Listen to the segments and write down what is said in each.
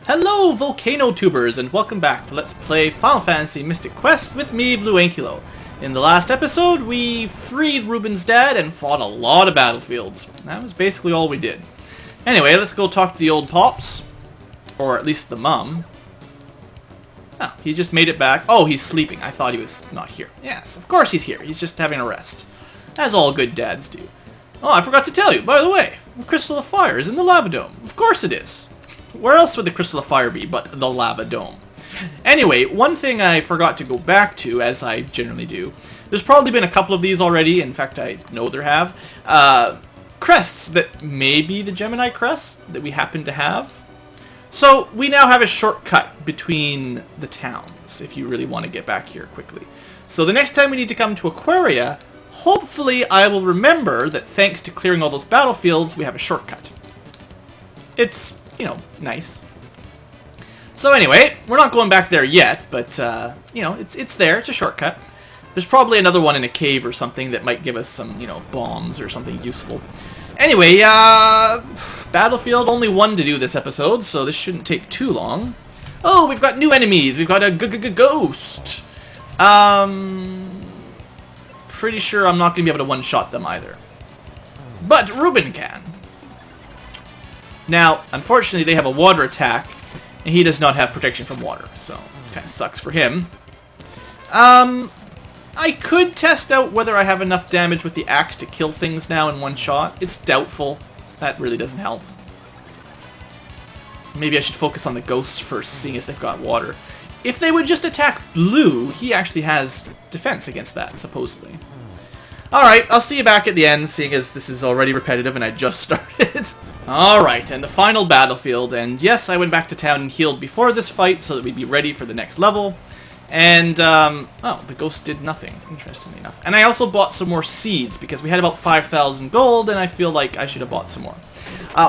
Hello, Volcano Tubers, and welcome back to Let's Play Final Fantasy Mystic Quest with me, BlueAnkylo. In the last episode, we freed Ruben's dad and fought a lot of battlefields. That was basically all we did. Anyway, let's go talk to the old pops. Or at least the mum. Oh, he just made it back. Oh, he's sleeping. I thought he was not here. Yes, of course he's here. He's just having a rest. As all good dads do. Oh, I forgot to tell you, by the way. The Crystal of Fire is in the Lava Dome. Of course it is. Where else would the Crystal of Fire be but the Lava Dome? Anyway, one thing I forgot to go back to, as I generally do, there's probably been a couple of these already, in fact I know there have, crests that may be the Gemini crests that we happen to have. So we now have a shortcut between the towns, if you really want to get back here quickly. So the next time we need to come to Aquaria, hopefully I will remember that thanks to clearing all those battlefields, we have a shortcut. It's, you know, nice. So anyway, we're not going back there yet, but, you know, it's there. It's a shortcut. There's probably another one in a cave or something that might give us some, you know, bombs or something useful. Anyway, battlefield, only one to do this episode, so this shouldn't take too long. Oh, we've got new enemies. We've got a ghost. Pretty sure I'm not going to be able to one-shot them either. But Ruben can. Now, unfortunately, they have a water attack, and he does not have protection from water, so kind of sucks for him. I could test out whether I have enough damage with the axe to kill things now in one shot. It's doubtful. That really doesn't help. Maybe I should focus on the ghosts first, seeing as they've got water. If they would just attack Blue, he actually has defense against that, supposedly. Alright, I'll see you back at the end, seeing as this is already repetitive and I just started. Alright, and the final battlefield, and yes, I went back to town and healed before this fight so that we'd be ready for the next level. And, oh, the ghost did nothing, interestingly enough. And I also bought some more seeds, because we had about 5,000 gold, and I feel like I should have bought some more.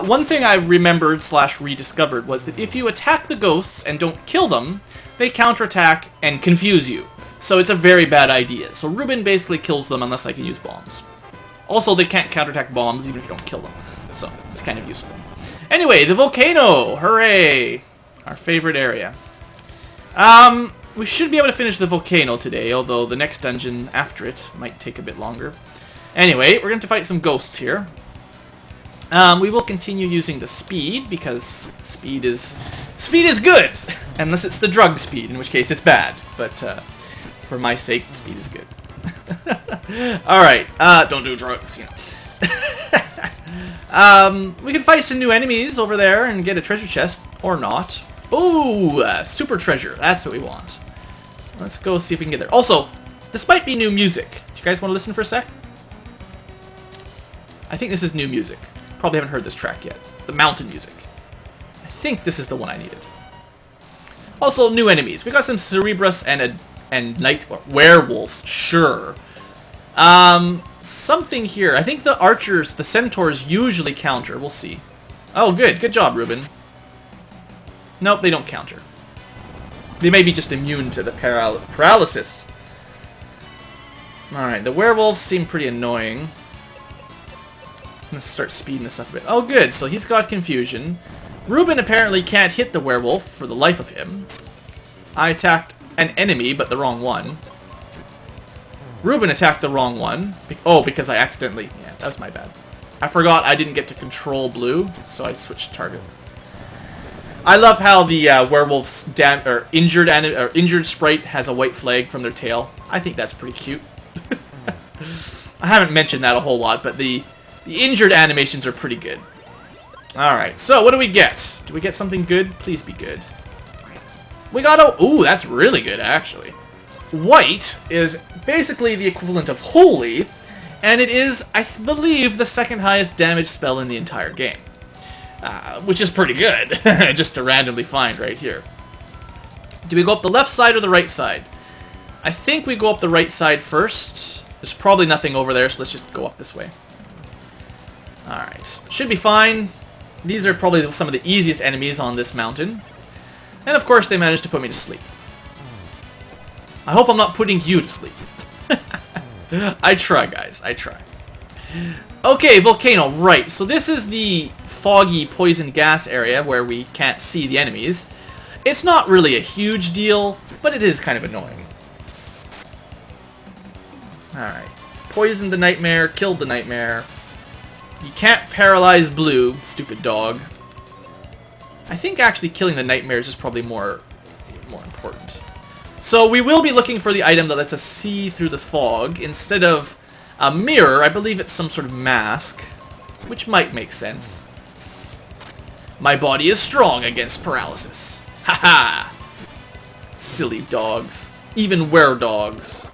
One thing I remembered / rediscovered was that if you attack the ghosts and don't kill them, they counterattack and confuse you. So it's a very bad idea. So Ruben basically kills them unless I can use bombs. Also, they can't counterattack bombs even if you don't kill them. So it's kind of useful. Anyway, the volcano! Hooray! Our favorite area. We should be able to finish the volcano today, although the next dungeon after it might take a bit longer. Anyway, we're going to fight some ghosts here. We will continue using the speed, because speed is good! Unless it's the drug speed, in which case it's bad. But, for my sake, speed is good. Alright, don't do drugs, you know. We can fight some new enemies over there and get a treasure chest, or not. Ooh, super treasure, that's what we want. Let's go see if we can get there. Also, this might be new music. Do you guys want to listen for a sec? I think this is new music. Probably haven't heard this track yet. It's the mountain music. I think this is the one I needed. Also, new enemies. We got some Cerebrus and night werewolves, sure. Something here. I think the archers, the centaurs usually counter. We'll see. Oh, good. Good job, Ruben. Nope, they don't counter. They may be just immune to the paralysis. Alright, the werewolves seem pretty annoying. Let's start speeding this up a bit. Oh, good. So he's got confusion. Ruben apparently can't hit the werewolf for the life of him. I attacked an enemy, but the wrong one. Ruben attacked the wrong one. Oh, because I accidentally... Yeah, that was my bad. I forgot I didn't get to control Blue, so I switched target. I love how the werewolf's injured sprite has a white flag from their tail. I think that's pretty cute. I haven't mentioned that a whole lot, but the injured animations are pretty good. Alright, so what do we get? Do we get something good? Please be good. We got a... Ooh, that's really good, actually. White is basically the equivalent of holy, and it is, I believe, the second highest damage spell in the entire game. Which is pretty good, just to randomly find right here. Do we go up the left side or the right side? I think we go up the right side first. There's probably nothing over there, so let's just go up this way. Alright, should be fine. These are probably some of the easiest enemies on this mountain. And of course they managed to put me to sleep. I hope I'm not putting you to sleep. I try, guys. I try. Okay, volcano. Right. So this is the foggy poison gas area where we can't see the enemies. It's not really a huge deal, but it is kind of annoying. Alright. Poisoned the nightmare, killed the nightmare. You can't paralyze Blue, stupid dog. I think actually killing the nightmares is probably more important. So we will be looking for the item that lets us see through the fog. Instead of a mirror, I believe it's some sort of mask, which might make sense. My body is strong against paralysis. Haha! Silly dogs. Even were-dogs.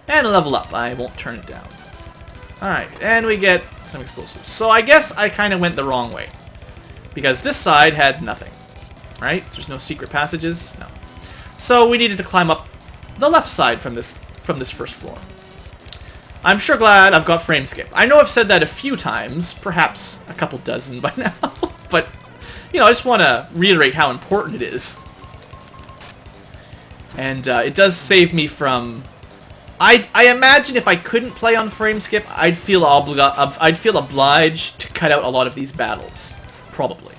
And level up. I won't turn it down. Alright, and we get some explosives. So I guess I kind of went the wrong way. Because this side had nothing. Right? There's no secret passages? No. So we needed to climb up the left side from this first floor. I'm sure glad I've got frame skip. I know I've said that a few times, perhaps a couple dozen by now, but, you know, I just want to reiterate how important it is. And it does save me from... I imagine if I couldn't play on frame skip, I'd feel obliged to cut out a lot of these battles, probably.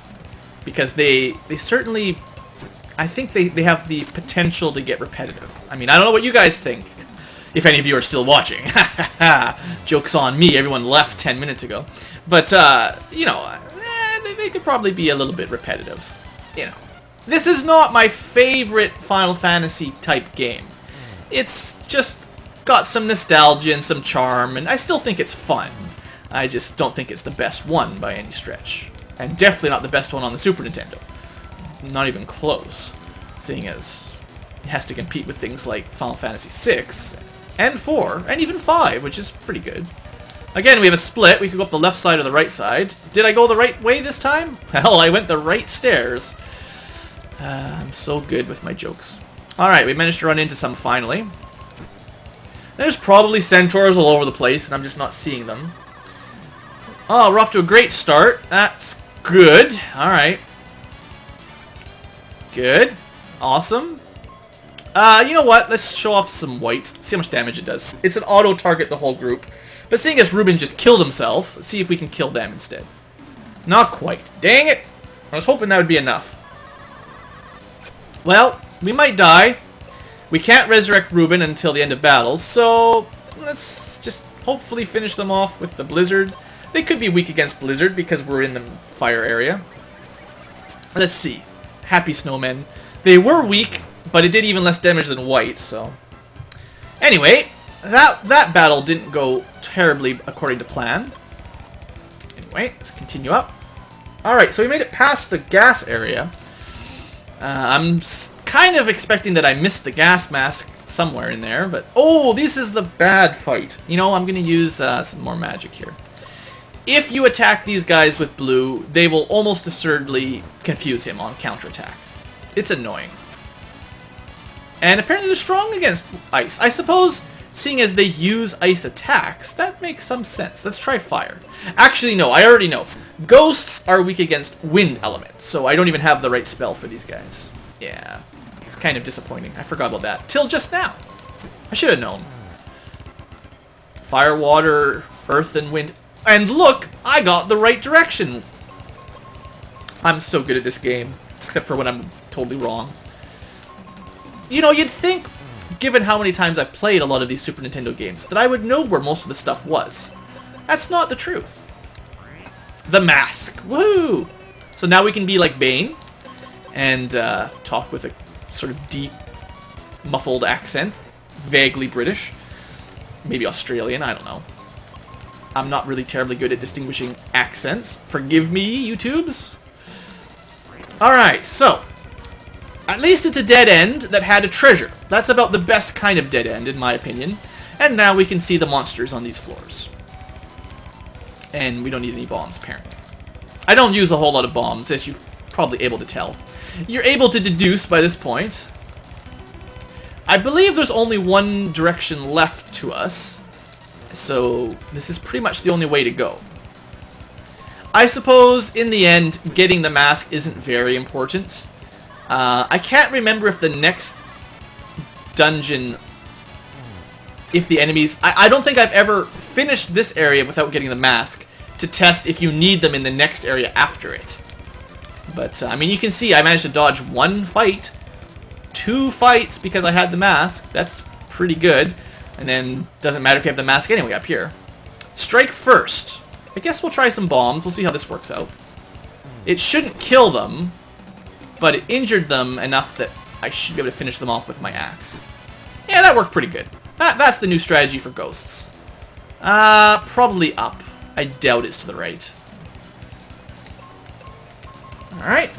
Because they certainly... I think they have the potential to get repetitive. I mean, I don't know what you guys think. If any of you are still watching. Joke's on me, everyone left 10 minutes ago. But, you know, they could probably be a little bit repetitive. You know. This is not my favorite Final Fantasy type game. It's just got some nostalgia and some charm, and I still think it's fun. I just don't think it's the best one by any stretch. And definitely not the best one on the Super Nintendo. Not even close, seeing as it has to compete with things like Final Fantasy VI, and 4, and even 5, which is pretty good. Again, we have a split. We could go up the left side or the right side. Did I go the right way this time? Hell, I went the right stairs. I'm so good with my jokes. Alright, we managed to run into some finally. There's probably centaurs all over the place, and I'm just not seeing them. Oh, we're off to a great start. That's good. Alright. Good. Awesome. You know what? Let's show off some white. See how much damage it does. It's an auto-target the whole group. But seeing as Ruben just killed himself, let's see if we can kill them instead. Not quite. Dang it! I was hoping that would be enough. Well, we might die. We can't resurrect Ruben until the end of battle, so let's just hopefully finish them off with the Blizzard. They could be weak against Blizzard because we're in the fire area. Let's see. Happy snowmen. They were weak, but it did even less damage than white, so... Anyway, that battle didn't go terribly according to plan. Anyway, let's continue up. Alright, so we made it past the gas area. I'm kind of expecting that I missed the gas mask somewhere in there, but... Oh, this is the bad fight. You know, I'm going to use some more magic here. If you attack these guys with blue, they will almost assuredly confuse him on counterattack. It's annoying. And apparently they're strong against ice. I suppose, seeing as they use ice attacks, that makes some sense. Let's try fire. Actually, no, I already know. Ghosts are weak against wind elements, so I don't even have the right spell for these guys. Yeah, it's kind of disappointing. I forgot about that. Till just now. I should have known. Fire, water, earth, and wind. And look, I got the right direction. I'm so good at this game, except for when I'm totally wrong. You know, you'd think, given how many times I've played a lot of these Super Nintendo games, that I would know where most of the stuff was. That's not the truth. The mask. Woohoo! So now we can be like Bane and talk with a sort of deep, muffled accent. Vaguely British. Maybe Australian, I don't know. I'm not really terribly good at distinguishing accents. Forgive me, YouTubes. Alright, so. At least it's a dead end that had a treasure. That's about the best kind of dead end, in my opinion. And now we can see the monsters on these floors. And we don't need any bombs, apparently. I don't use a whole lot of bombs, as you're probably able to tell. You're able to deduce by this point. I believe there's only one direction left to us. So this is pretty much the only way to go. I suppose, in the end, getting the mask isn't very important. I can't remember if the next dungeon, if the enemies... I don't think I've ever finished this area without getting the mask. to test if you need them in the next area after it. But, I mean, you can see I managed to dodge 1 fight, 2 fights because I had the mask. That's pretty good. And then, doesn't matter if you have the mask anyway up here. Strike first. I guess we'll try some bombs. We'll see how this works out. It shouldn't kill them, but it injured them enough that I should be able to finish them off with my axe. Yeah, that worked pretty good. That's the new strategy for ghosts. Probably up. I doubt it's to the right. Alright.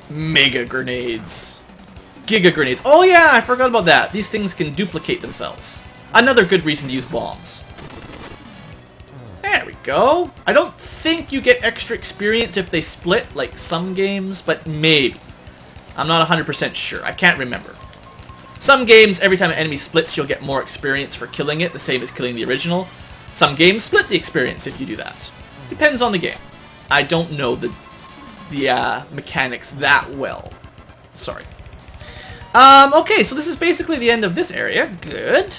Mega grenades. Giga grenades. Oh yeah, I forgot about that. These things can duplicate themselves. Another good reason to use bombs. There we go. I don't think you get extra experience if they split, like some games, but maybe. I'm not 100% sure. I can't remember. Some games, every time an enemy splits, you'll get more experience for killing it, the same as killing the original. Some games split the experience if you do that. Depends on the game. I don't know the mechanics that well. Sorry. Okay, so this is basically the end of this area. Good.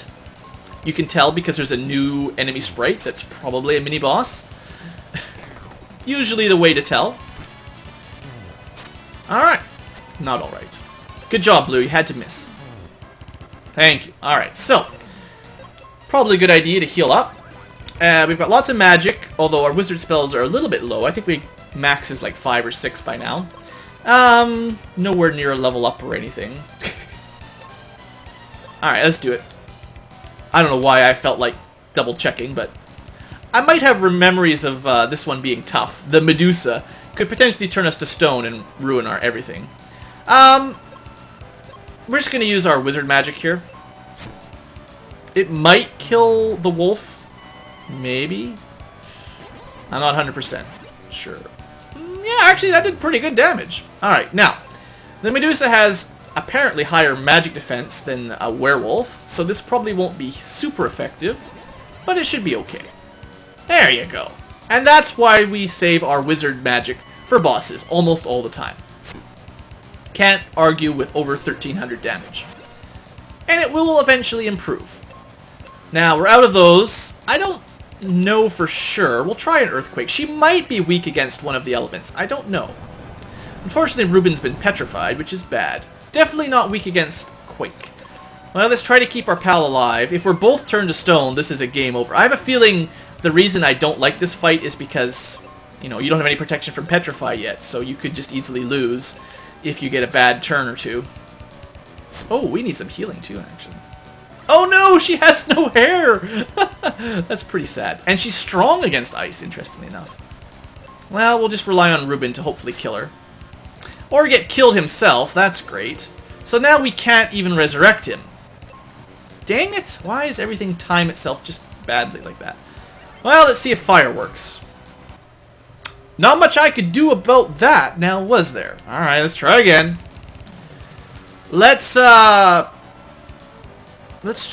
You can tell because there's a new enemy sprite that's probably a mini-boss. Usually the way to tell. Alright. Not alright. Good job, Blue. You had to miss. Thank you. Alright, so. Probably a good idea to heal up. We've got lots of magic, although our wizard spells are a little bit low. I think we max is like 5 or 6 by now. Nowhere near a level up or anything. Alright, let's do it. I don't know why I felt like double checking, but I might have memories of this one being tough. The Medusa could potentially turn us to stone and ruin our everything. We're just going to use our wizard magic here. It might kill the wolf. Maybe. I'm not 100% sure. Yeah, actually that did pretty good damage. Alright, now, the Medusa has apparently higher magic defense than a werewolf, so this probably won't be super effective, but it should be okay. There you go. And that's why we save our wizard magic for bosses almost all the time. Can't argue with over 1300 damage. And it will eventually improve. Now, we're out of those. I don't know for sure. We'll try an earthquake. She might be weak against one of the elements. I don't know. Unfortunately, Ruben's been petrified, which is bad. Definitely not weak against quake. Well, let's try to keep our pal alive. If we're both turned to stone, this is a game over. I have a feeling the reason I don't like this fight is because, you know, you don't have any protection from petrify yet, so you could just easily lose if you get a bad turn or two. Oh, we need some healing too, actually. Oh no, she has no hair! That's pretty sad. And she's strong against ice, interestingly enough. Well, we'll just rely on Ruben to hopefully kill her. Or get killed himself, that's great. So now we can't even resurrect him. Dang it, why is everything time itself just badly like that? Well, let's see if fire works. Not much I could do about that, now was there? Alright, let's try again. Let's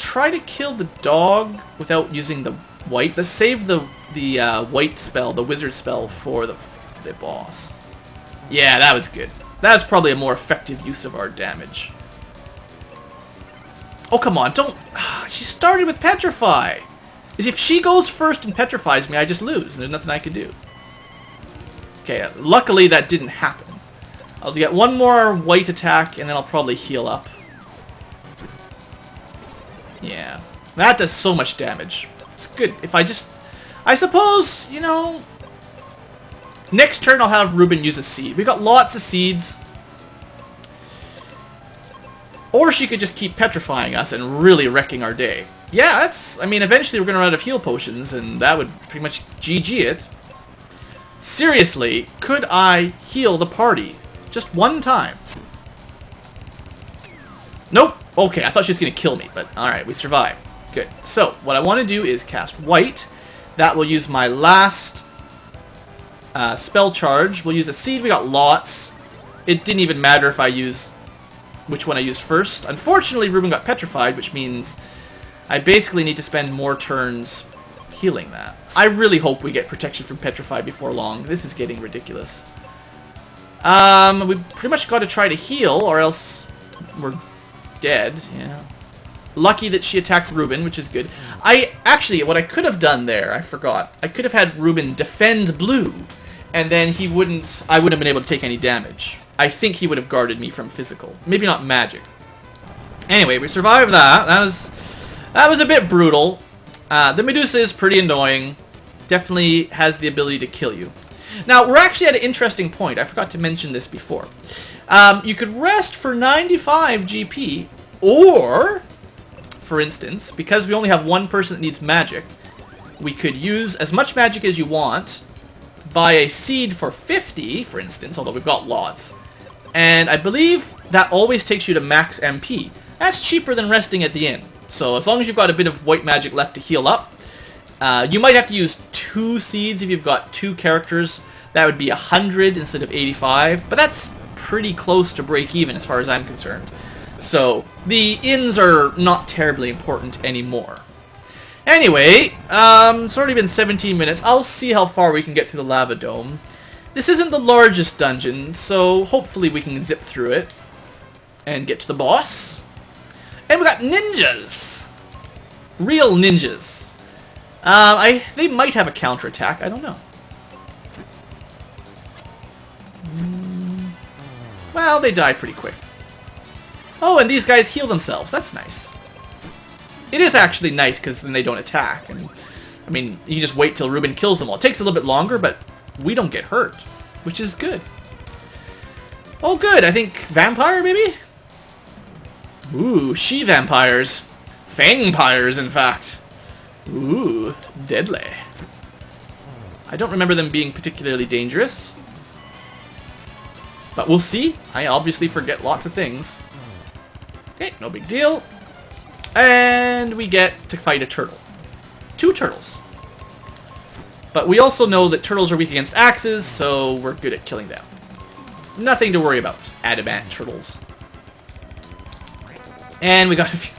try to kill the dog without using the white. Let's save the white spell, the wizard spell, for the boss. Yeah, that was good. That was probably a more effective use of our damage. Oh, come on, don't... She started with petrify. As if she goes first and petrifies me, I just lose, and there's nothing I can do. Okay, luckily that didn't happen. I'll get one more white attack, and then I'll probably heal up. Yeah, that does so much damage. It's good if I just... I suppose, you know... Next turn I'll have Ruben use a seed. We got lots of seeds. Or she could just keep petrifying us and really wrecking our day. Yeah, that's... I mean, eventually we're going to run out of heal potions, and that would pretty much GG it. Seriously, could I heal the party? Just one time. Nope. Okay, I thought she was going to kill me, but alright, we survived. Good. So, what I want to do is cast white. That will use my last spell charge. We'll use a seed. We got lots. It didn't even matter if I used which one I used first. Unfortunately, Ruben got petrified, which means I basically need to spend more turns healing that. I really hope we get protection from petrified before long. This is getting ridiculous. We pretty much got to try to heal, or else we're dead. Yeah. Lucky that she attacked Ruben, which is good. Actually, what I could have done there, I forgot. I could have had Ruben defend blue, and then I wouldn't have been able to take any damage. I think he would have guarded me from physical. Maybe not magic. Anyway, we survived that. That was a bit brutal. The Medusa is pretty annoying. Definitely has the ability to kill you. Now, we're actually at an interesting point. I forgot to mention this before. You could rest for 95 GP, or, for instance, because we only have one person that needs magic, we could use as much magic as you want, buy a seed for 50, for instance, although we've got lots, and I believe that always takes you to max MP. That's cheaper than resting at the inn. So as long as you've got a bit of white magic left to heal up, you might have to use 2 seeds if you've got 2 characters. That would be 100 instead of 85, but that's pretty close to break even as far as I'm concerned. So the inns are not terribly important anymore. Anyway, it's already been 17 minutes. I'll see how far we can get through the lava dome. This isn't the largest dungeon, so hopefully we can zip through it and get to the boss. And we got ninjas! Real ninjas. They might have a counterattack, I don't know. Well, they die pretty quick. Oh, and these guys heal themselves. That's nice. It is actually nice because then they don't attack. And I mean, you just wait till Ruben kills them all. It takes a little bit longer, but we don't get hurt, which is good. Oh, good. I think vampire, maybe? Ooh, she-vampires. Fangpires, in fact. Ooh, deadly. I don't remember them being particularly dangerous. But we'll see. I obviously forget lots of things. Okay, no big deal. And we get to fight a turtle. 2 turtles. But we also know that turtles are weak against axes, so we're good at killing them. Nothing to worry about. Adamant turtles. And we got a few...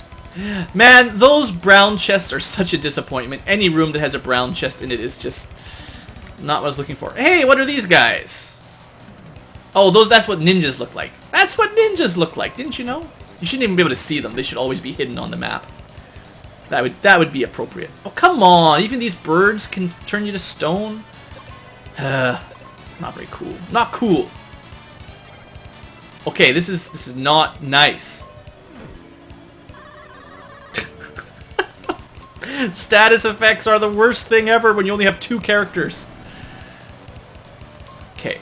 Man, those brown chests are such a disappointment. Any room that has a brown chest in it is just not what I was looking for. Hey, what are these guys? Oh, that's what ninjas look like. That's what ninjas look like, didn't you know? You shouldn't even be able to see them. They should always be hidden on the map. That would be appropriate. Oh, come on. Even these birds can turn you to stone. Not very cool. Not cool. Okay, this is not nice. Status effects are the worst thing ever when you only have 2 characters. Okay.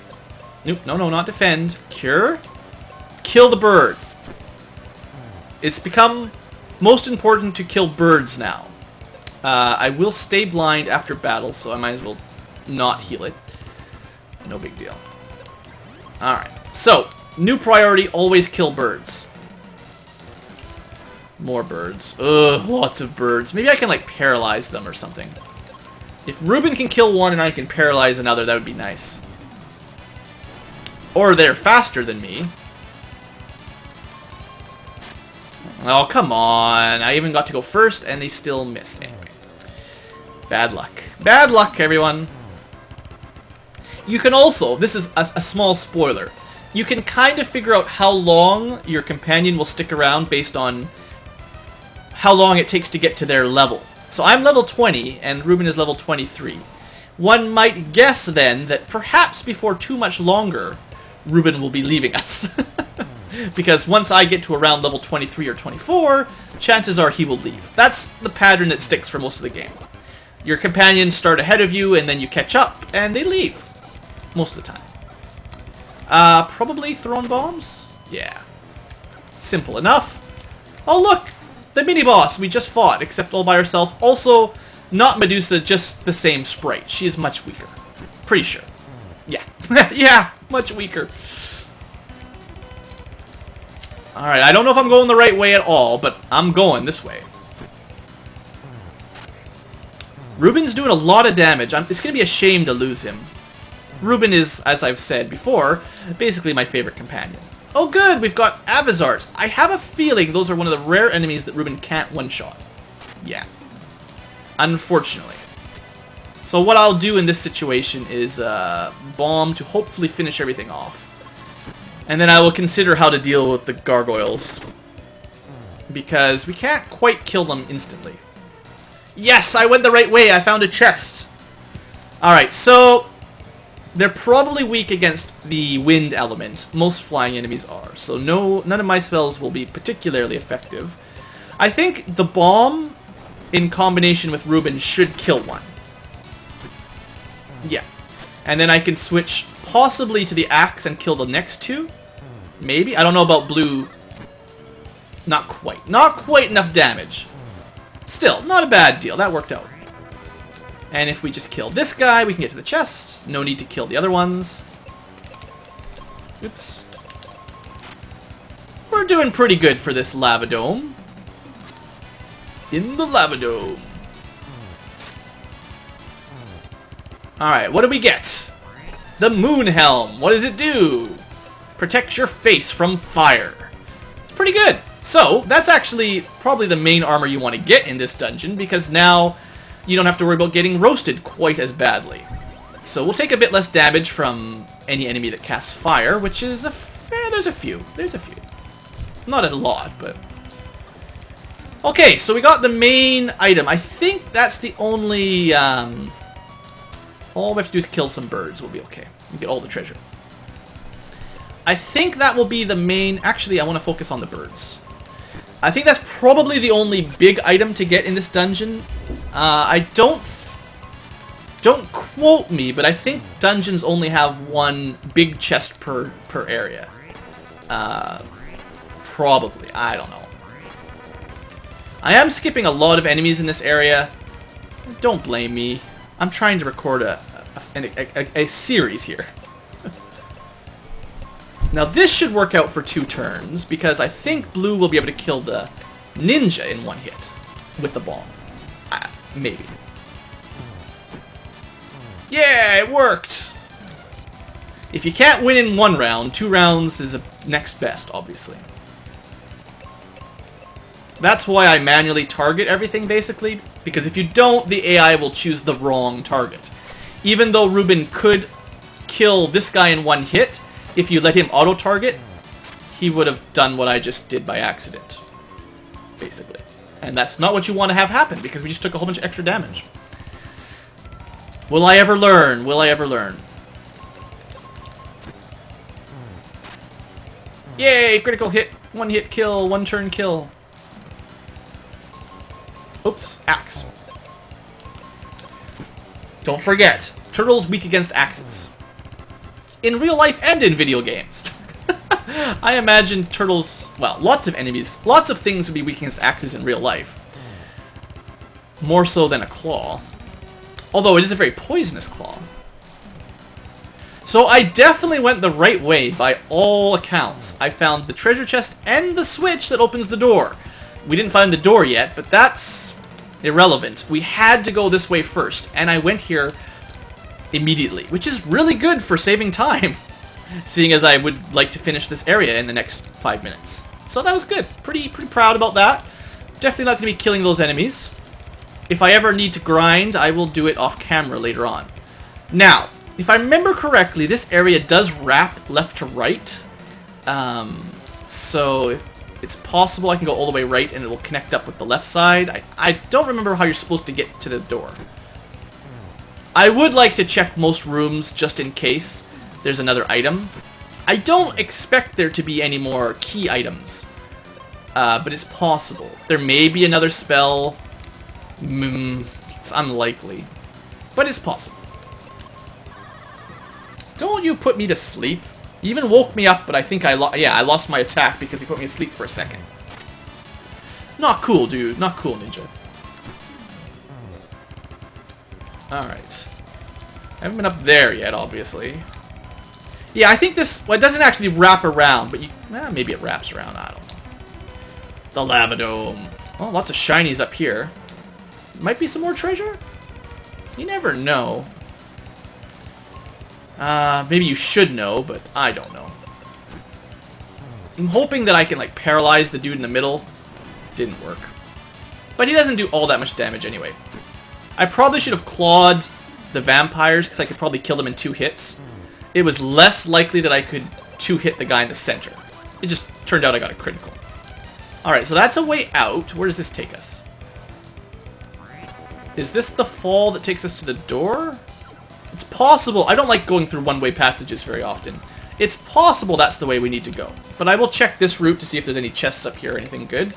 Nope, no, not defend. Cure. Kill the bird. It's become most important to kill birds now. I will stay blind after battle, so I might as well not heal it. No big deal. Alright, so, new priority, always kill birds. More birds. Ugh, lots of birds. Maybe I can, like, paralyze them or something. If Ruben can kill one and I can paralyze another, that would be nice. Or they're faster than me. Oh, come on. I even got to go first, and they still missed. Anyway. Bad luck. Bad luck, everyone. You can also, this is a small spoiler, you can kind of figure out how long your companion will stick around based on how long it takes to get to their level. So I'm level 20, and Ruben is level 23. One might guess, then, that perhaps before too much longer, Ruben will be leaving us. Because once I get to around level 23 or 24, chances are he will leave. That's the pattern that sticks for most of the game. Your companions start ahead of you, and then you catch up, and they leave. Most of the time. Probably throwing bombs? Yeah. Simple enough. Oh, look! The mini-boss we just fought, except all by herself. Also, not Medusa, just the same sprite. She is much weaker. Pretty sure. Yeah. Yeah, much weaker. Alright, I don't know if I'm going the right way at all, but I'm going this way. Ruben's doing a lot of damage. It's going to be a shame to lose him. Ruben is, as I've said before, basically my favorite companion. Oh good, we've got Avizars. I have a feeling those are one of the rare enemies that Ruben can't one-shot. Yeah. Unfortunately. So what I'll do in this situation is bomb to hopefully finish everything off. And then I will consider how to deal with the gargoyles. because we can't quite kill them instantly. Yes, I went the right way. I found a chest. Alright, so they're probably weak against the wind element. Most flying enemies are. So none of my spells will be particularly effective. I think the bomb in combination with Ruben should kill one. Yeah. And then I can switch possibly to the axe and kill the next two. Maybe. I don't know about blue. Not quite. Not quite enough damage. Still, not a bad deal. That worked out. And if we just kill this guy, we can get to the chest. No need to kill the other ones. Oops. We're doing pretty good for this lava dome. In the lava dome. Alright, what do we get? The moon helm. What does it do? Protects your face from fire. It's pretty good. So, that's actually probably the main armor you want to get in this dungeon, because now you don't have to worry about getting roasted quite as badly. So we'll take a bit less damage from any enemy that casts fire, which is there's a few. Not a lot, but... Okay, so we got the main item. I think that's the only... All we have to do is kill some birds. We'll be okay. We get all the treasure. I think that will be the main... Actually, I want to focus on the birds. I think that's probably the only big item to get in this dungeon. I don't quote me, but I think dungeons only have one big chest per area. Probably. I don't know. I am skipping a lot of enemies in this area. Don't blame me. I'm trying to record a series here. Now this should work out for 2 turns, because I think blue will be able to kill the ninja in 1 hit with the bomb. Maybe. Yeah, it worked! If you can't win in 1 round, 2 rounds is the next best, obviously. That's why I manually target everything, basically, because if you don't, the AI will choose the wrong target. Even though Ruben could kill this guy in 1 hit, if you let him auto-target, he would have done what I just did by accident, basically. And that's not what you want to have happen, because we just took a whole bunch of extra damage. Will I ever learn? Will I ever learn? Yay! Critical hit! 1 hit kill, 1 turn kill. Oops, axe. Don't forget, turtles weak against axes. In real life and in video games. I imagine turtles, well, lots of enemies, lots of things would be weak against axes in real life. More so than a claw. Although it is a very poisonous claw. So I definitely went the right way by all accounts. I found the treasure chest and the switch that opens the door. We didn't find the door yet, but that's irrelevant. We had to go this way first, and I went here immediately, which is really good for saving time, seeing as I would like to finish this area in the next 5 minutes. So that was good. Pretty proud about that. Definitely not going to be killing those enemies. If I ever need to grind, I will do it off camera later on. Now, if I remember correctly, this area does wrap left to right. So it's possible I can go all the way right and it will connect up with the left side. I don't remember how you're supposed to get to the door. I would like to check most rooms just in case there's another item. I don't expect there to be any more key items, but it's possible. There may be another spell. It's unlikely, but it's possible. Don't you put me to sleep. You even woke me up, but I think I lost my attack because he put me to sleep for a second. Not cool, dude. Not cool, ninja. Alright. I haven't been up there yet, obviously. Yeah, I think this... Well, it doesn't actually wrap around, but you... Well, maybe it wraps around. I don't know. The lava dome. Oh, lots of shinies up here. Might be some more treasure? You never know. Maybe you should know, but I don't know. I'm hoping that I can, like, paralyze the dude in the middle. Didn't work. But he doesn't do all that much damage anyway. I probably should have clawed the vampires, because I could probably kill them in 2 hits. It was less likely that I could 2-hit the guy in the center. It just turned out I got a critical. Alright, so that's a way out. Where does this take us? Is this the fall that takes us to the door? It's possible. I don't like going through one-way passages very often. It's possible that's the way we need to go. But I will check this route to see if there's any chests up here or anything good.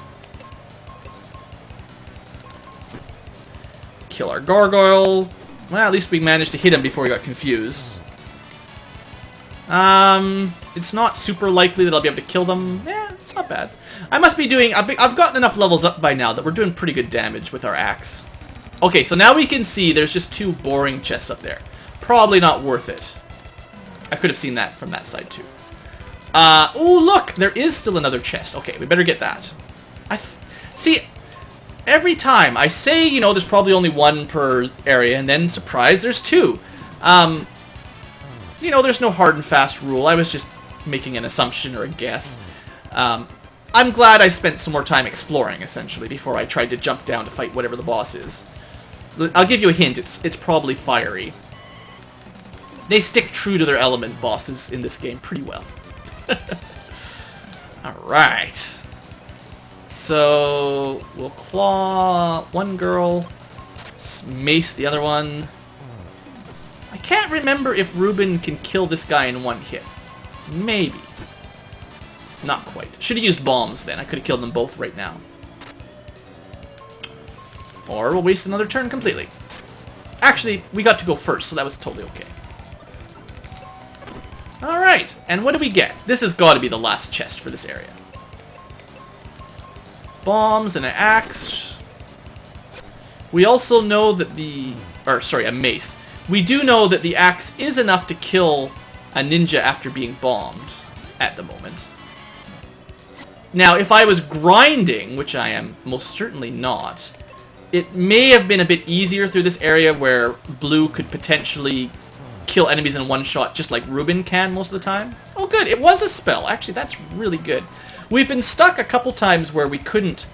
Kill our gargoyle. Well, at least we managed to hit him before he got confused. It's not super likely that I'll be able to kill them. Yeah, it's not bad. I must be doing... I've gotten enough levels up by now that we're doing pretty good damage with our axe. Okay, so now we can see there's just 2 boring chests up there. Probably not worth it. I could have seen that from that side too. Oh, look! There is still another chest. Okay, we better get that. See, every time I say, you know, there's probably only 1 per area, and then, surprise, there's 2. You know, there's no hard and fast rule. I was just making an assumption or a guess. I'm glad I spent some more time exploring, essentially, before I tried to jump down to fight whatever the boss is. I'll give you a hint. It's probably fiery. They stick true to their element, bosses, in this game pretty well. Alright. So, we'll claw one girl, mace the other one. I can't remember if Ruben can kill this guy in 1 hit. Maybe. Not quite. Should have used bombs then. I could have killed them both right now. Or we'll waste another turn completely. Actually, we got to go first, so that was totally okay. Alright, and what do we get? This has got to be the last chest for this area. Bombs and an axe. We also know that a mace. We do know that the axe is enough to kill a ninja after being bombed at the moment. Now, if I was grinding, which I am most certainly not, it may have been a bit easier through this area where Blue could potentially kill enemies in 1 shot just like Ruben can most of the time. Oh good, it was a spell. Actually, that's really good. We've been stuck a couple times where we couldn't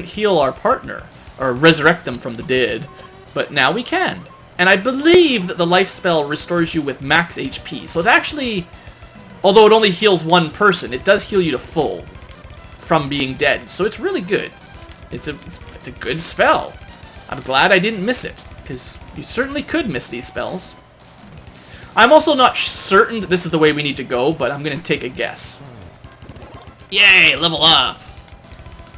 heal our partner or resurrect them from the dead, but now we can. And I believe that the life spell restores you with max HP. So it's actually, although it only heals 1 person, it does heal you to full from being dead. So it's really good. It's a good spell. I'm glad I didn't miss it, because you certainly could miss these spells. I'm also not certain that this is the way we need to go, but I'm going to take a guess. Yay, level up!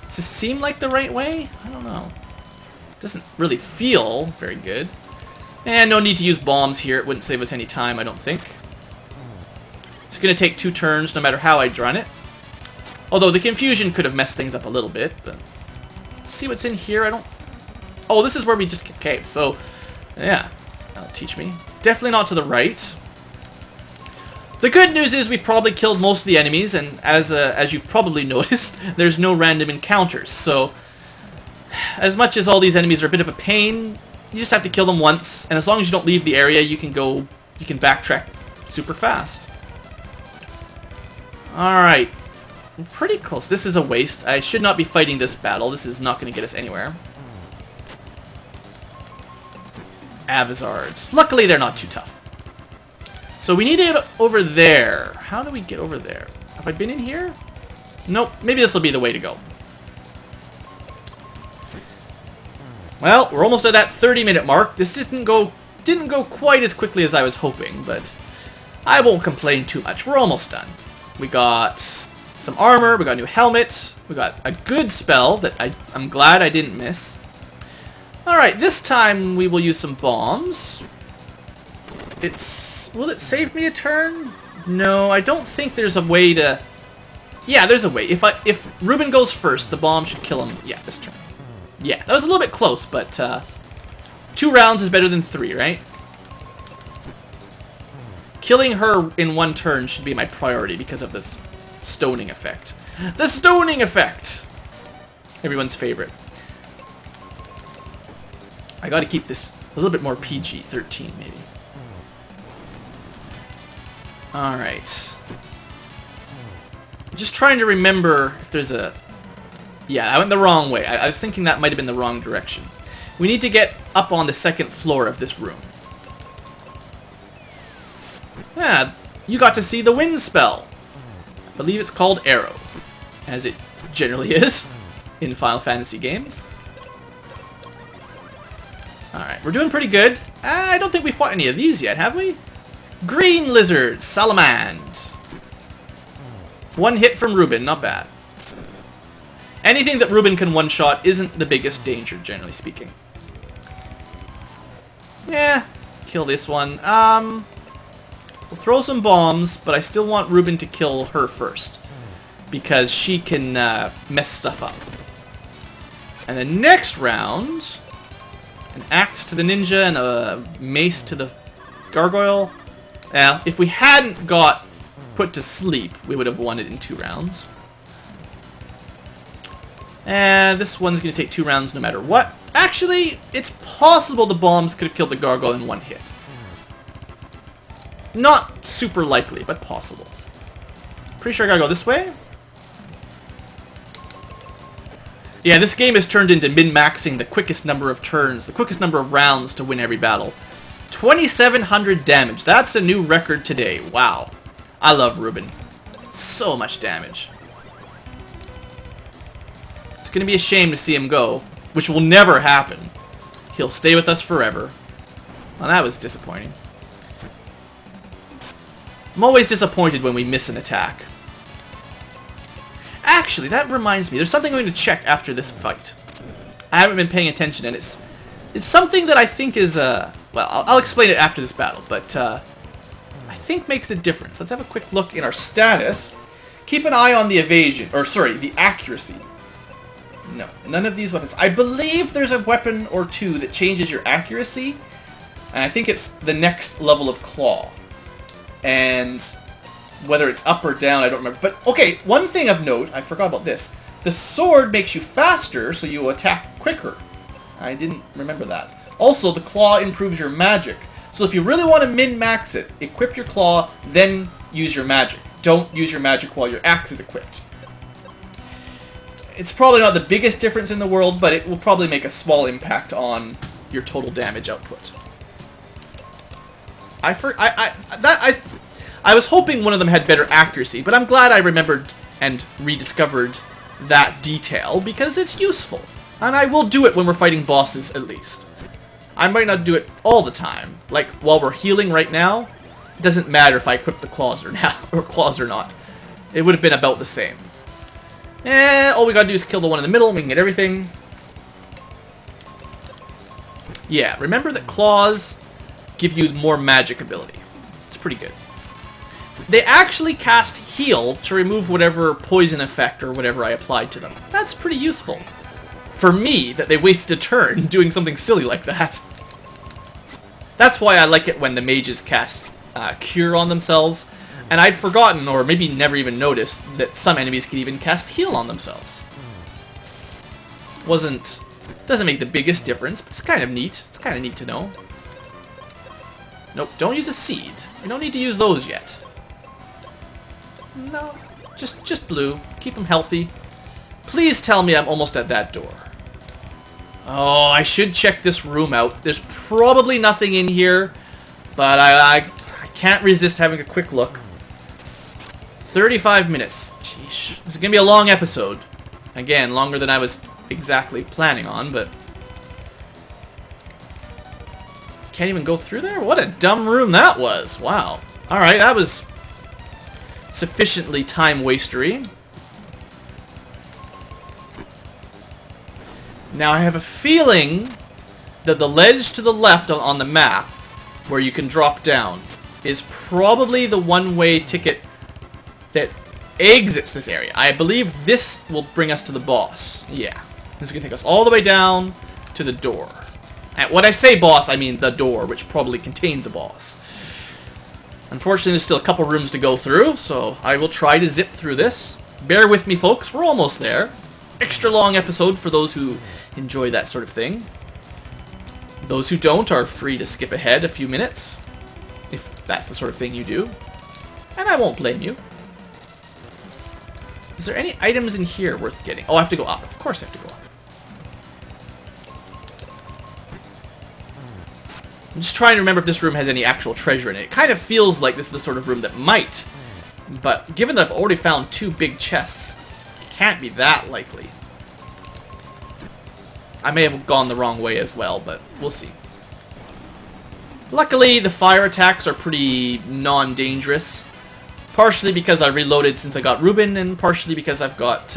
Does this seem like the right way? I don't know. It doesn't really feel very good. And no need to use bombs here. It wouldn't save us any time, I don't think. It's going to take 2 turns no matter how I run it. Although the confusion could have messed things up a little bit, but... See what's in here? I don't... Oh, this is where we just... Okay, so... Yeah. That'll teach me. Definitely not to the right. The good news is we've probably killed most of the enemies, and as you've probably noticed, there's no random encounters. So, as much as all these enemies are a bit of a pain, you just have to kill them once, and as long as you don't leave the area, you can backtrack super fast. Alright. We're pretty close. This is a waste. I should not be fighting this battle. This is not going to get us anywhere. Avizards. Luckily, they're not too tough. So we need to get over there. How do we get over there? Have I been in here? Nope. Maybe this will be the way to go. Well, we're almost at that 30-minute mark. This didn't go quite as quickly as I was hoping, but I won't complain too much. We're almost done. We got some armor, we got a new helmet, we got a good spell that I'm glad I didn't miss. Alright, this time we will use some bombs. Will it save me a turn? No, I don't think there's a way to... Yeah, there's a way. If Ruben goes first, the bomb should kill him, yeah, this turn. Yeah, that was a little bit close, but 2 rounds is better than 3, right? Killing her in 1 turn should be my priority because of this stoning effect. The stoning effect! Everyone's favorite. I gotta keep this a little bit more PG-13, maybe. Alright. Just trying to remember if there's a... Yeah, I went the wrong way. I was thinking that might have been the wrong direction. We need to get up on the 2nd floor of this room. Yeah, you got to see the wind spell. I believe it's called Arrow. as it generally is in Final Fantasy games. Alright, we're doing pretty good. I don't think we fought any of these yet, have we? Green Lizard, Salamand. One hit from Ruben, not bad. Anything that Ruben can one-shot isn't the biggest danger, generally speaking. Yeah, kill this one. We'll throw some bombs, but I still want Ruben to kill her first, because she can mess stuff up. And the next round, an axe to the ninja and a mace to the gargoyle. Now, if we hadn't got put to sleep, we would have won it in 2 rounds. And this one's going to take 2 rounds no matter what. Actually, it's possible the bombs could have killed the gargoyle in 1 hit. Not super likely, but possible. Pretty sure I gotta go this way. Yeah, this game has turned into min-maxing the quickest number of turns, the quickest number of rounds to win every battle. 2,700 damage. That's a new record today. Wow. I love Ruben. So much damage. It's going to be a shame to see him go, which will never happen. He'll stay with us forever. Well, that was disappointing. I'm always disappointed when we miss an attack. Actually, that reminds me. There's something I'm going to check after this fight. I haven't been paying attention, and it's something that I think is, well, I'll explain it after this battle, but I think makes a difference. Let's have a quick look in our status. Keep an eye on the evasion, or sorry, the accuracy. No, none of these weapons. I believe there's a weapon or 2 that changes your accuracy, and I think it's the next level of claw. And whether it's up or down, I don't remember. But, okay, one thing of note, I forgot about this. The sword makes you faster, so you attack quicker. I didn't remember that. Also, the claw improves your magic. So if you really want to min-max it, equip your claw, then use your magic. Don't use your magic while your axe is equipped. It's probably not the biggest difference in the world, but it will probably make a small impact on your total damage output. I was hoping one of them had better accuracy, but I'm glad I remembered and rediscovered that detail, because it's useful. And I will do it when we're fighting bosses, at least. I might not do it all the time. Like, while we're healing right now, it doesn't matter if I equip the claws or not. It would have been about the same. All we gotta do is kill the one in the middle, and we can get everything. Yeah, remember that claws give you more magic ability. It's pretty good. They actually cast heal to remove whatever poison effect or whatever I applied to them. That's pretty useful. For me, that they wasted a turn doing something silly like that. That's why I like it when the mages cast Cure on themselves. And I'd forgotten, or maybe never even noticed, that some enemies could even cast Heal on themselves. Doesn't make the biggest difference, but it's kind of neat. It's kind of neat to know. Nope, don't use a seed. You don't need to use those yet. No, just blue. Keep them healthy. Please tell me I'm almost at that door. Oh, I should check this room out. There's probably nothing in here, but I can't resist having a quick look. 35 minutes. Sheesh. This is going to be a long episode. Again, longer than I was exactly planning on, but... Can't even go through there? What a dumb room that was. Wow. Alright, that was sufficiently time-wastery. Now, I have a feeling that the ledge to the left on the map, where you can drop down, is probably the one-way ticket that exits this area. I believe this will bring us to the boss. Yeah. This is going to take us all the way down to the door. And when I say boss, I mean the door, which probably contains a boss. Unfortunately, there's still a couple rooms to go through, so I will try to zip through this. Bear with me, folks. We're almost there. Extra long episode for those who enjoy that sort of thing. Those who don't are free to skip ahead a few minutes, if that's the sort of thing you do. And I won't blame you. Is there any items in here worth getting? Oh, I have to go up. Of course I have to go up. I'm just trying to remember if this room has any actual treasure in it. It kind of feels like this is the sort of room that might. But given that I've already found 2 big chests, can't be that likely. I may have gone the wrong way as well, but we'll see. Luckily, the fire attacks are pretty non-dangerous. Partially because I reloaded since I got Ruben, and partially because I've got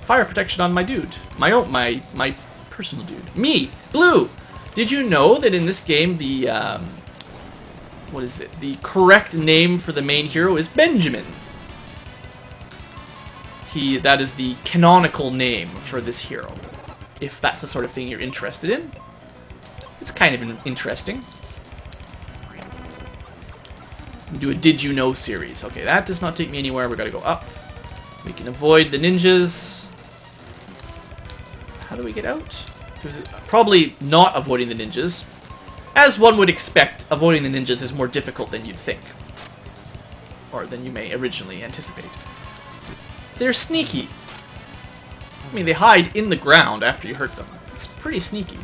fire protection on my dude. My personal dude. Me! Blue! Did you know that in this game the, what is it? The correct name for the main hero is Benjamin. That is the canonical name for this hero. If that's the sort of thing you're interested in. It's kind of interesting. Do a Did You Know series. Okay, that does not take me anywhere. We gotta go up. We can avoid the ninjas. How do we get out? Probably not avoiding the ninjas. As one would expect, avoiding the ninjas is more difficult than you'd think. Or than you may originally anticipate. They're sneaky. I mean, they hide in the ground after you hurt them. It's pretty sneaky.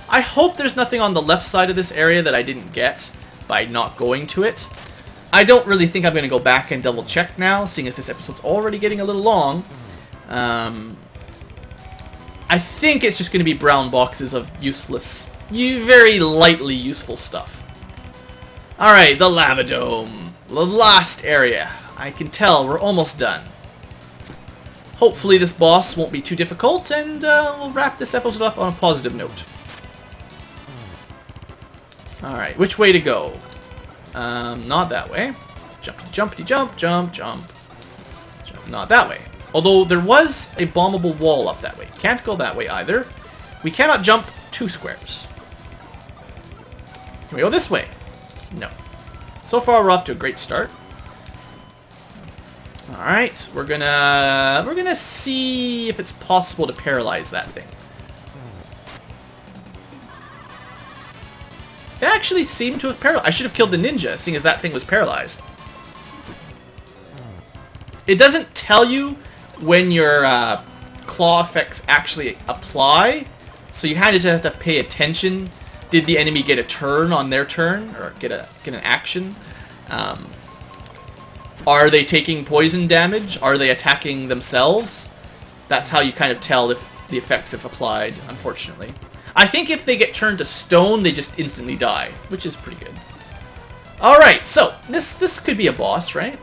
I hope there's nothing on the left side of this area that I didn't get by not going to it. I don't really think I'm going to go back and double check now, seeing as this episode's already getting a little long. I think it's just going to be brown boxes of useless, very lightly useful stuff. Alright, the lava dome. The last area. I can tell we're almost done. Hopefully this boss won't be too difficult, and we'll wrap this episode up on a positive note. Alright, which way to go? Not that way. Jumpity jumpity jump, jump, jump. Not that way. Although there was a bombable wall up that way. Can't go that way either. We cannot jump 2 squares. Can we go this way? No. So far we're off to a great start. Alright, we're gonna see if it's possible to paralyze that thing. It actually seemed to have paralyzed. I should have killed the ninja, seeing as that thing was paralyzed. It doesn't tell you when your claw effects actually apply, so you kind of just have to pay attention. Did the enemy get a turn on their turn, or get an action? Are they taking poison damage? Are they attacking themselves? That's how you kind of tell if the effects have applied, unfortunately. I think if they get turned to stone, they just instantly die, which is pretty good. Alright, so this could be a boss, right?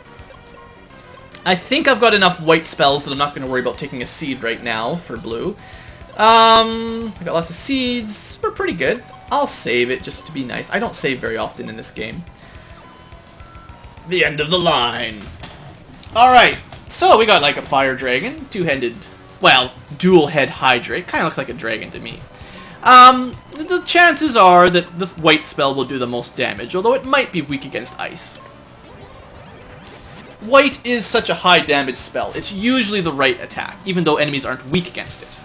I think I've got enough white spells that I'm not going to worry about taking a seed right now for blue. I got lots of seeds. We're pretty good. I'll save it just to be nice. I don't save very often in this game. The end of the line. Alright, so we got like a fire dragon, two-headed, well, dual head hydra. It kind of looks like a dragon to me. The chances are that the white spell will do the most damage, although it might be weak against ice. White is such a high damage spell. It's usually the right attack, even though enemies aren't weak against it.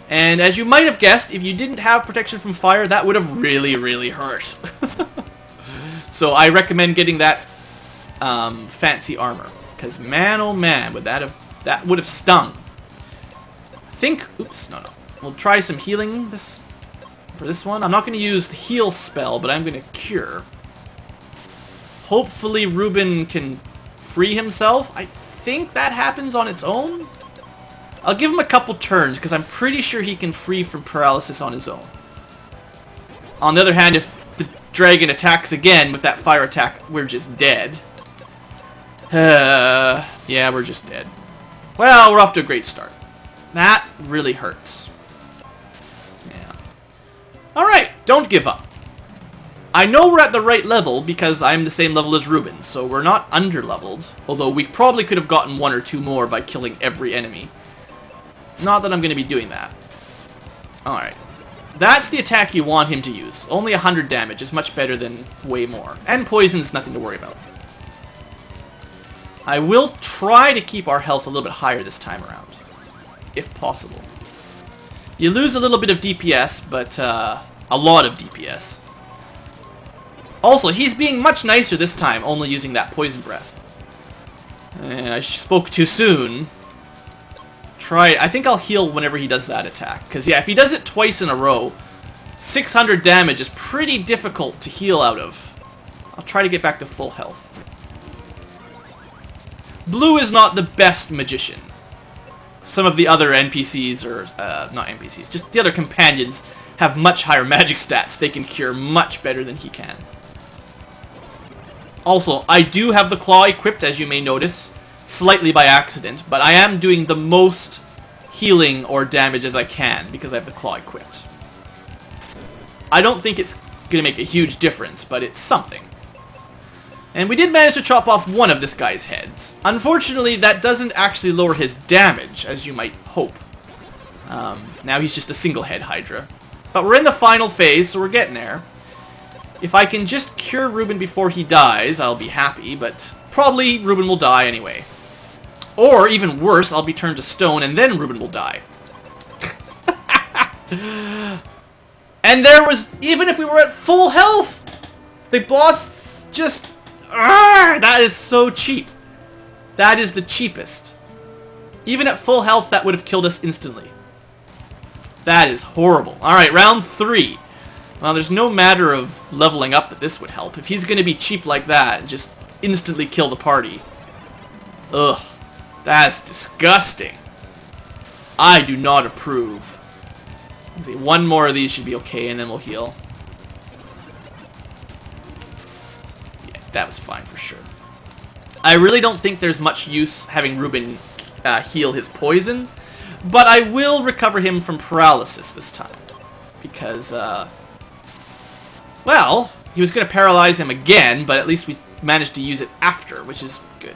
And as you might have guessed, if you didn't have protection from fire, that would have really, really hurt. So I recommend getting that fancy armor, because man, oh man, that would have stung. I think. Oops, no. We'll try some healing for this one. I'm not going to use the heal spell, but I'm going to cure. Hopefully Ruben can free himself. I think that happens on its own. I'll give him a couple turns, because I'm pretty sure he can free from paralysis on his own. On the other hand, if the dragon attacks again with that fire attack, we're just dead. Yeah, we're just dead. Well, we're off to a great start. That really hurts. Yeah. Alright, don't give up. I know we're at the right level because I'm the same level as Ruben, so we're not under-leveled. Although we probably could have gotten 1 or 2 more by killing every enemy. Not that I'm going to be doing that. Alright. That's the attack you want him to use. Only 100 damage is much better than way more. And poison's nothing to worry about. I will try to keep our health a little bit higher this time around. If possible. You lose a little bit of DPS, but a lot of DPS. Also, he's being much nicer this time, only using that poison breath. I spoke too soon. I think I'll heal whenever he does that attack. Because, yeah, if he does it twice in a row, 600 damage is pretty difficult to heal out of. I'll try to get back to full health. Blue is not the best magician. Some of the other NPCs, or not NPCs, just the other companions, have much higher magic stats. They can cure much better than he can. Also, I do have the claw equipped, as you may notice, slightly by accident, but I am doing the most healing or damage as I can because I have the claw equipped. I don't think it's going to make a huge difference, but it's something. And we did manage to chop off one of this guy's heads. Unfortunately, that doesn't actually lower his damage, as you might hope. Now he's just a single head Hydra. But we're in the final phase, so we're getting there. If I can just cure Ruben before he dies, I'll be happy, but probably Ruben will die anyway. Or, even worse, I'll be turned to stone and then Ruben will die. And there was, even if we were at full health, the boss just... that is so cheap. That is the cheapest. Even at full health, that would have killed us instantly. That is horrible. Alright, round 3. Well, there's no matter of leveling up that this would help. If he's going to be cheap like that and just instantly kill the party. Ugh. That's disgusting. I do not approve. Let's see, one more of these should be okay, and then we'll heal. Yeah, that was fine for sure. I really don't think there's much use having Ruben heal his poison, but I will recover him from paralysis this time. Because, well, he was going to paralyze him again, but at least we managed to use it after, which is good.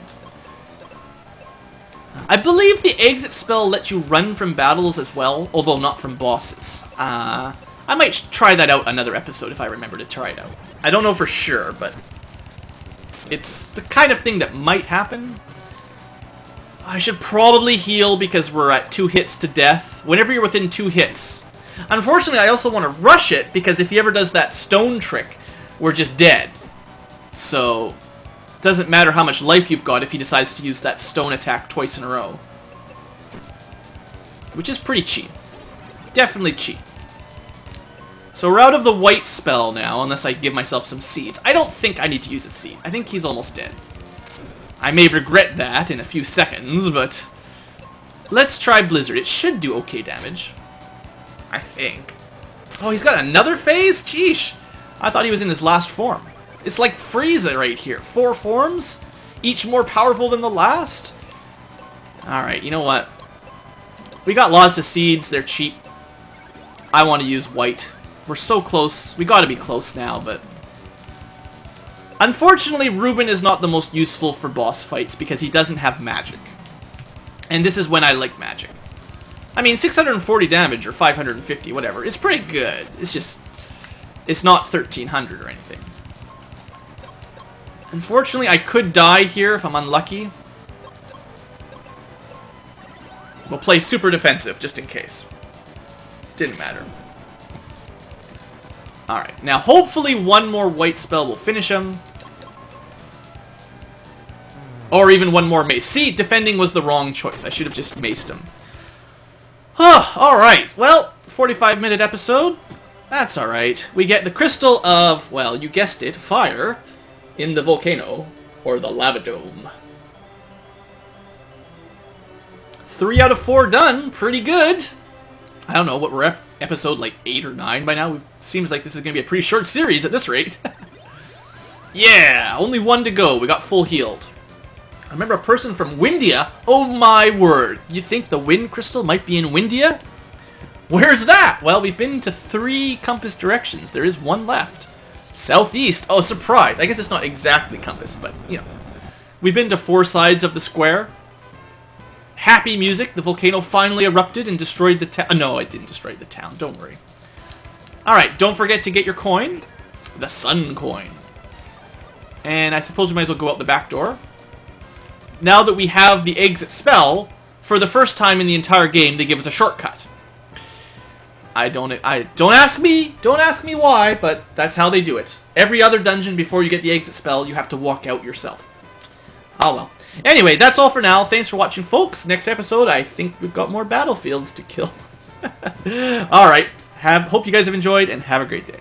I believe the exit spell lets you run from battles as well, although not from bosses. I might try that out another episode if I remember to try it out. I don't know for sure, but it's the kind of thing that might happen. I should probably heal because we're at 2 hits to death. Whenever you're within 2 hits. Unfortunately, I also want to rush it because if he ever does that stone trick, we're just dead. So... doesn't matter how much life you've got if he decides to use that stone attack twice in a row. Which is pretty cheap. Definitely cheap. So we're out of the white spell now, unless I give myself some seeds. I don't think I need to use a seed. I think he's almost dead. I may regret that in a few seconds, but... let's try Blizzard. It should do okay damage. I think. Oh, he's got another phase? Sheesh. I thought he was in his last form. It's like Frieza right here. 4 forms, each more powerful than the last. Alright, you know what? We got lots of seeds. They're cheap. I want to use white. We're so close. We got to be close now, but... unfortunately, Ruben is not the most useful for boss fights because he doesn't have magic. And this is when I like magic. I mean, 640 damage or 550, whatever. It's pretty good. It's just... it's not 1300 or anything. Unfortunately, I could die here if I'm unlucky. We'll play super defensive, just in case. Didn't matter. Alright, now hopefully one more white spell will finish him. Or even one more mace. See, defending was the wrong choice. I should have just maced him. Alright, well, 45-minute episode. That's alright. We get the crystal of, well, you guessed it, fire. In the volcano, or the lava dome. 3 out of 4 done. Pretty good. I don't know what we're at. Episode like 8 or 9 by now. Seems like this is going to be a pretty short series at this rate. Yeah, only 1 to go. We got full healed. I remember a person from Windia. Oh my word. You think the wind crystal might be in Windia? Where's that? Well, we've been to 3 compass directions. There is 1 left. Southeast. Oh, surprise. I guess it's not exactly compass, but, you know. We've been to 4 sides of the square. Happy music. The volcano finally erupted and destroyed the town. No, it didn't destroy the town. Don't worry. Alright, don't forget to get your coin. The sun coin. And I suppose we might as well go out the back door. Now that we have the exit spell, for the first time in the entire game, they give us a shortcut. Don't ask me why, but that's how they do it. Every other dungeon before you get the exit spell, you have to walk out yourself. Oh well. Anyway, that's all for now. Thanks for watching, folks. Next episode, I think we've got more battlefields to kill. Alright. Hope you guys have enjoyed, and have a great day.